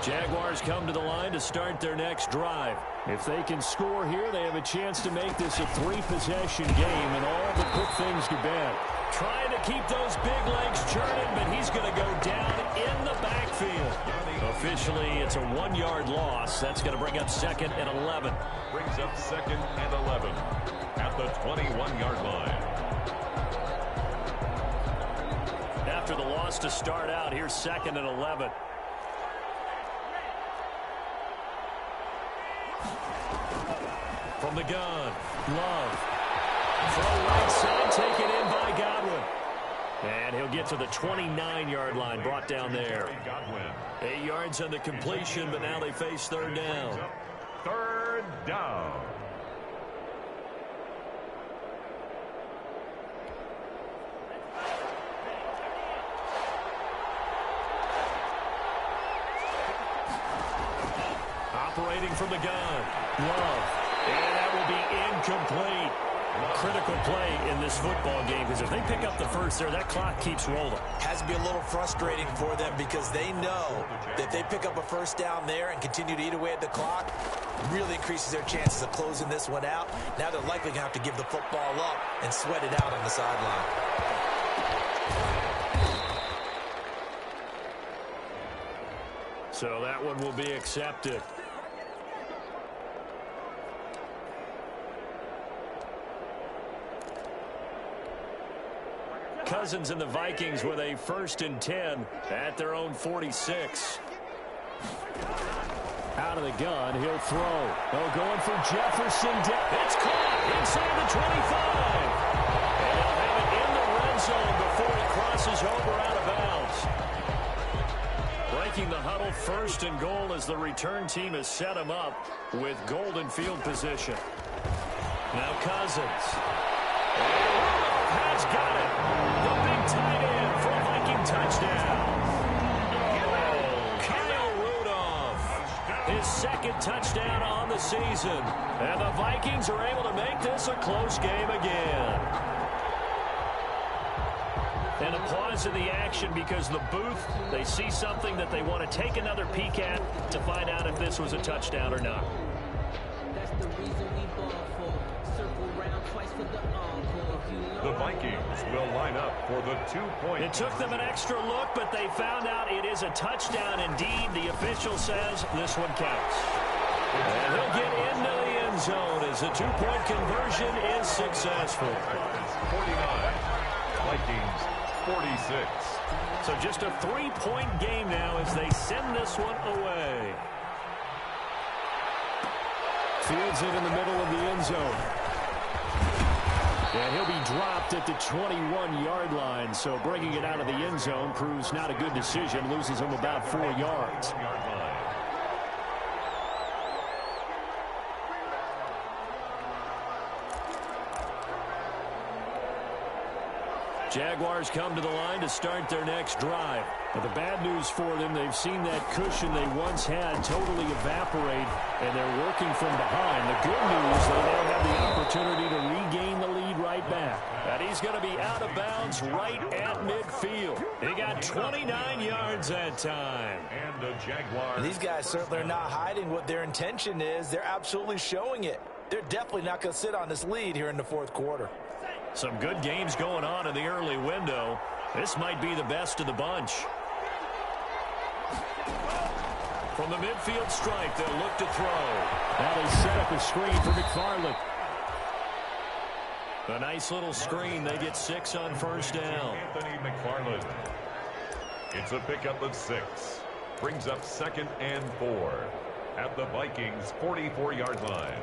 Jaguars come to the line to start their next drive. If they can score here, they have a chance to make this a 3-possession game and all but put things to bed. Trying to keep those big legs churning, but he's going to go down in the backfield. Officially, it's a 1-yard loss. That's going to bring up 2nd and 11. Brings up 2nd and 11 at the 21-yard line. After the loss to start out, here's 2nd and 11. From the gun, Love. Throw right side, taken in by Godwin. And he'll get to the 29-yard line, brought down there. 8 yards on the completion, but now they face 3rd down. 3rd down. Operating from the gun, Love. And that will be incomplete. Critical play in this football game because if they pick up the first there, that clock keeps rolling. Has to be a little frustrating for them because they know that if they pick up a 1st down there and continue to eat away at the clock, really increases their chances of closing this one out. Now they're likely going to have to give the football up and sweat it out on the sideline. So that one will be accepted. Cousins and the Vikings with a 1st and 10 at their own 46. Out of the gun, he'll throw. Oh, going for Jefferson. It's caught inside the 25. And he'll have it in the red zone before he crosses over out of bounds. Breaking the huddle, 1st and goal as the return team has set him up with golden field position. Now Cousins. Has got it. The big tight end for a Viking touchdown. Kyle Rudolph. His 2nd touchdown on the season. And the Vikings are able to make this a close game again. And a pause in the action because the booth, they see something that they want to take another peek at to find out if this was a touchdown or not. The Vikings will line up for the 2-point. It took them an extra look, but they found out it is a touchdown indeed. The official says this one counts. And he'll get into the end zone as the 2-point conversion is successful. 49, Vikings 46. So just a 3-point game now as they send this one away. Fields it in the middle of the end zone. And he'll be dropped at the 21-yard line. So bringing it out of the end zone proves not a good decision. Loses him about 4 yards. Jaguars come to the line to start their next drive. But the bad news for them, they've seen that cushion they once had totally evaporate, and they're working from behind. The good news, they now have the opportunity to regain the lead right back. And he's going to be out of bounds right at midfield. He got 29 yards that time. And the Jaguars. These guys certainly are not hiding what their intention is. They're absolutely showing it. They're definitely not going to sit on this lead here in the fourth quarter. Some good games going on in the early window. This might be the best of the bunch. From the midfield stripe, they'll look to throw. Now they set up a screen for McFarland. A nice little screen. They get 6 on first down. Anthony McFarland. It's a pickup of 6. Brings up 2nd and 4 at the Vikings' 44-yard line.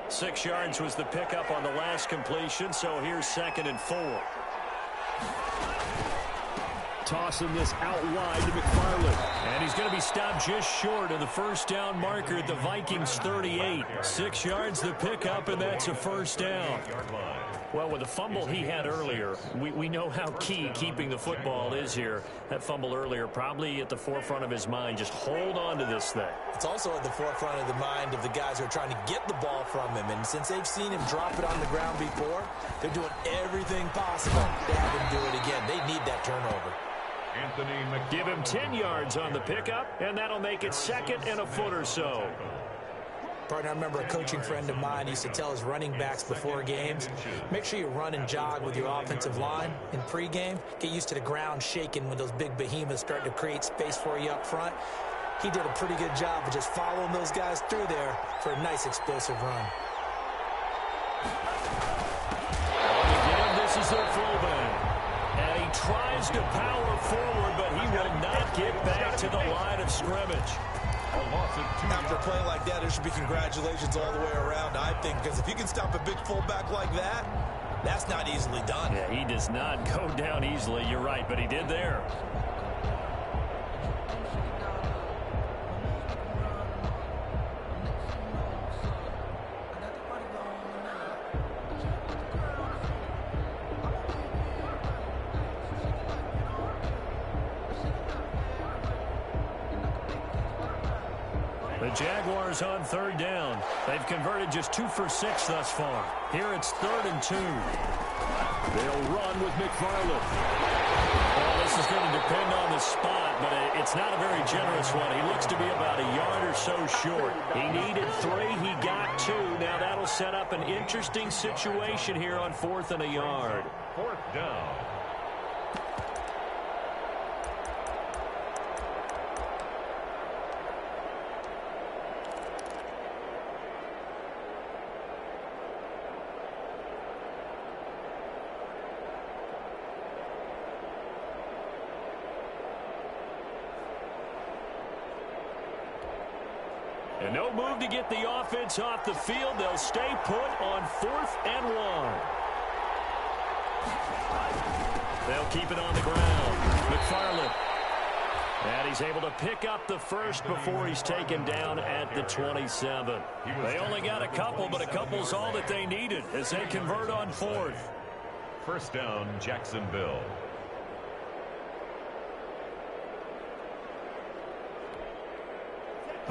Six yards was the pickup on the last completion, so here's 2nd and 4. Tossing this out wide to McFarland. And he's going to be stopped just short of the first down marker at the Vikings 38. 6 yards the pickup, and that's a first down. Well, with the fumble he had earlier, we know how key keeping the football is here. That fumble earlier probably at the forefront of his mind. Just hold on to this thing. It's also at the forefront of the mind of the guys who are trying to get the ball from him. And since they've seen him drop it on the ground before, they're doing everything possible to have him do it again. They need that turnover. Give him 10 yards on the pickup, and that'll make it 2nd and a foot or so. Partner, I remember a coaching friend of mine used to tell his running backs before games, make sure you run and jog with your offensive line in pregame. Get used to the ground shaking when those big behemoths start to create space for you up front. He did a pretty good job of just following those guys through there for a nice explosive run. Again, this is their fullback. And he tries to power forward, but he will not get back to the line of scrimmage. After a play like that, there should be congratulations all the way around, I think, because if you can stop a big fullback like that, that's not easily done. Yeah, he does not go down easily. You're right, but he did there. The Jaguars on 3rd down. They've converted just 2 for 6 thus far. Here it's 3rd and 2. They'll run with McFarland. Well, this is going to depend on the spot, but it's not a very generous one. He looks to be about a yard or so short. He needed 3. He got 2. Now that'll set up an interesting situation here on 4th and a yard. 4th down. And no move to get the offense off the field. They'll stay put on 4th and 1. They'll keep it on the ground. McFarland. And he's able to pick up the first before he's taken down at the 27. They only got a couple, but a couple's all that they needed as they convert on 4th. First down, Jacksonville.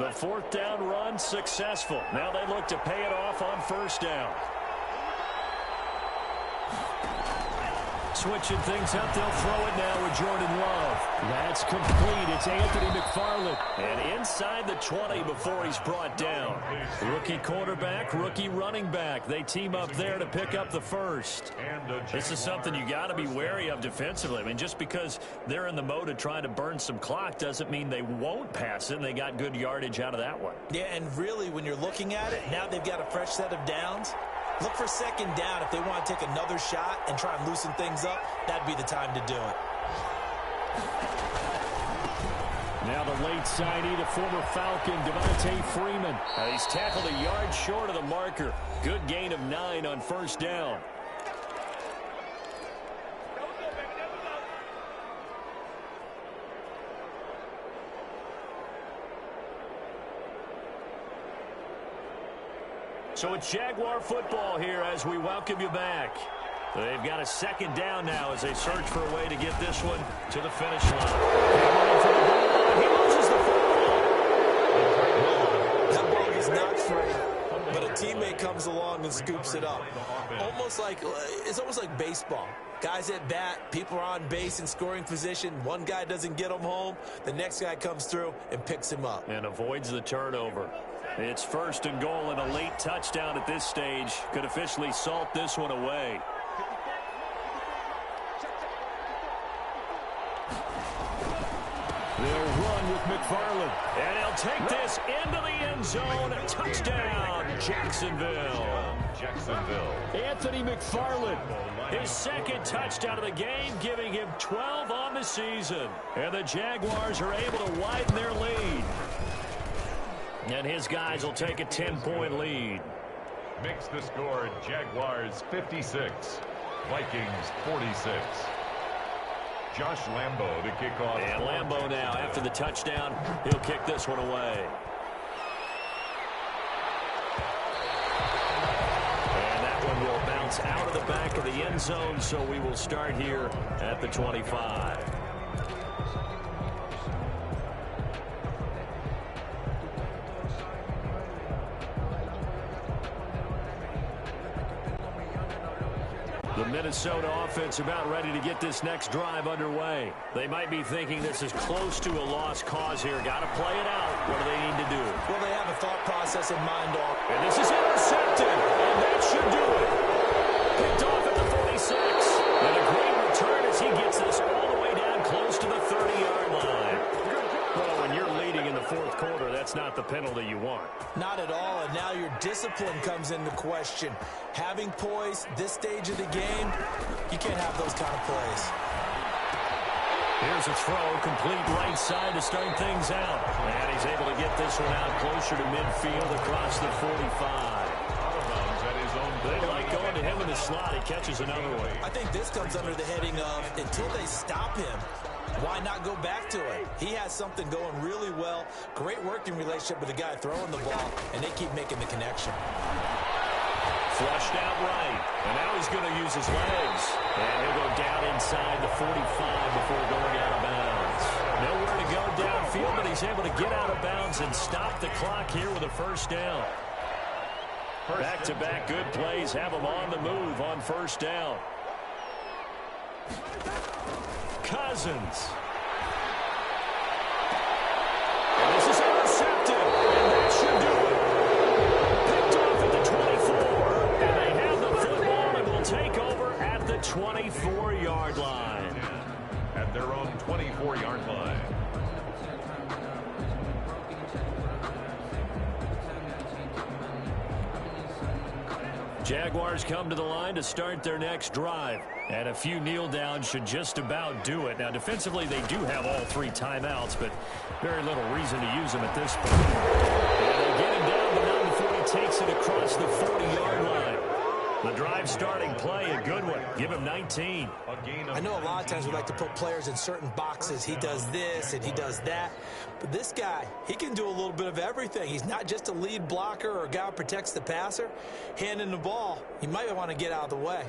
The 4th down run successful. Now they look to pay it off on 1st down. Switching things up, they'll throw it now with Jordan Love. That's complete. It's Anthony McFarland. And inside the 20 before he's brought down. Rookie quarterback, rookie running back. They team up there to pick up the first. This is something you got to be wary of defensively. I mean, just because they're in the mode of trying to burn some clock doesn't mean they won't pass it. And they got good yardage out of that one. Yeah, and really, when you're looking at it, now they've got a fresh set of downs. Look for 2nd down. If they want to take another shot and try and loosen things up, that'd be the time to do it. Now the late signee, the former Falcon, Devontae Freeman. He's tackled a yard short of the marker. Good gain of 9 on 1st down. So it's Jaguar football here as we welcome you back. They've got a 2nd down now as they search for a way to get this one to the finish line. He loses the football. That ball is not free, but a teammate comes along and scoops it up. It's almost like baseball. Guys at bat, people are on base in scoring position. One guy doesn't get him home. The next guy comes through and picks him up. And avoids the turnover. It's 1st and goal, and a late touchdown at this stage could officially salt this one away. They'll run with McFarland. And he'll take this into the end zone. Touchdown, Jacksonville. Anthony McFarland, his 2nd touchdown of the game, giving him 12 on the season. And the Jaguars are able to widen their lead. And his guys will take a 10-point lead. Makes the score Jaguars 56, Vikings 46. Josh Lambo to kick off. And Lambo now, after the touchdown, he'll kick this one away. And that one will bounce out of the back of the end zone, so we will start here at the 25. The Minnesota offense about ready to get this next drive underway. They might be thinking this is close to a lost cause here. Got to play it out. What do they need to do? Well, they have a thought process in mind. And this is intercepted. And that should do it. Picked off at the 46. And a great return as he gets this all the way down close to the 30-yard line. Well, when you're leading in the 4th quarter, that's not the penalty you want. Not at all, and now your discipline comes into question. Having poise this stage of the game, you can't have those kind of plays. Here's a throw, complete right side to start things out. And he's able to get this one out closer to midfield across the 45. Out of bounds at his own. They like going to him in the slot. He catches another one. I think this comes under the heading of until they stop him, why not go back to it? He has something going really well. Great working relationship with the guy throwing the ball, and they keep making the connection. Flushed out right. And now he's going to use his legs. And he'll go down inside the 45 before going out of bounds. Nowhere to go downfield, but he's able to get out of bounds and stop the clock here with a 1st down. Back-to-back good plays have him on the move on 1st down. Cousins. And this is intercepted. And that should do it. Picked off at the 24. And they have the football and will take over at the 24-yard line. At their own 24-yard line. Jaguars come to the line to start their next drive. And a few kneel downs should just about do it. Now, defensively, they do have all 3 timeouts, but very little reason to use them at this point. And they get him down, but not before he takes it across the 40-yard line. The drive starting play, a good one. Give him 19. I know a lot of times we like to put players in certain boxes. He does this and he does that. But this guy, he can do a little bit of everything. He's not just a lead blocker or a guy who protects the passer. Handing the ball, he might want to get out of the way.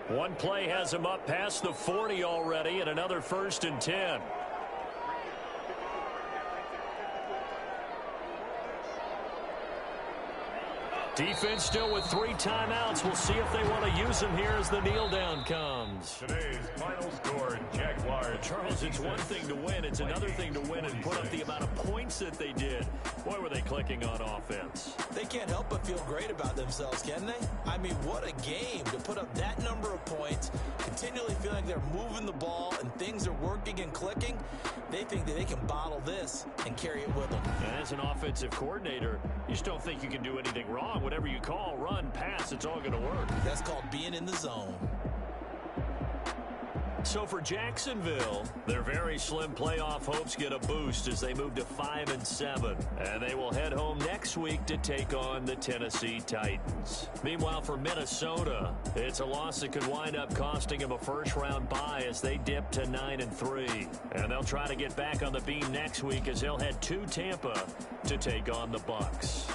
One play has him up past the 40 already, and another 1st and 10. Defense still with 3 timeouts. We'll see if they want to use them here as the kneel down comes. Today's final score, Jaguars. Charles, it's one thing to win. It's another thing to win and put up the amount of points that they did. Boy, were they clicking on offense. They can't help but feel great about themselves, can they? I mean, what a game to put up that number of points, continually feeling like they're moving the ball and things are working and clicking. They think that they can bottle this and carry it with them. And as an offensive coordinator, you just don't think you can do anything wrong. Whatever you call, run, pass, it's all going to work. That's called being in the zone. So for Jacksonville, their very slim playoff hopes get a boost as they move to 5-7. And they will head home next week to take on the Tennessee Titans. Meanwhile, for Minnesota, it's a loss that could wind up costing them a first-round bye as they dip to 9-3. And they'll try to get back on the beam next week as they'll head to Tampa to take on the Bucs.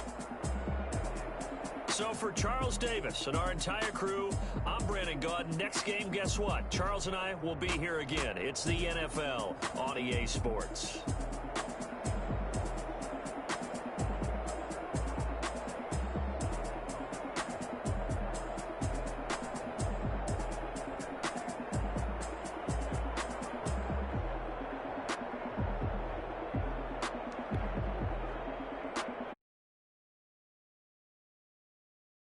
So for Charles Davis and our entire crew, I'm Brandon Gaudin. Next game, guess what? Charles and I will be here again. It's the NFL on EA Sports.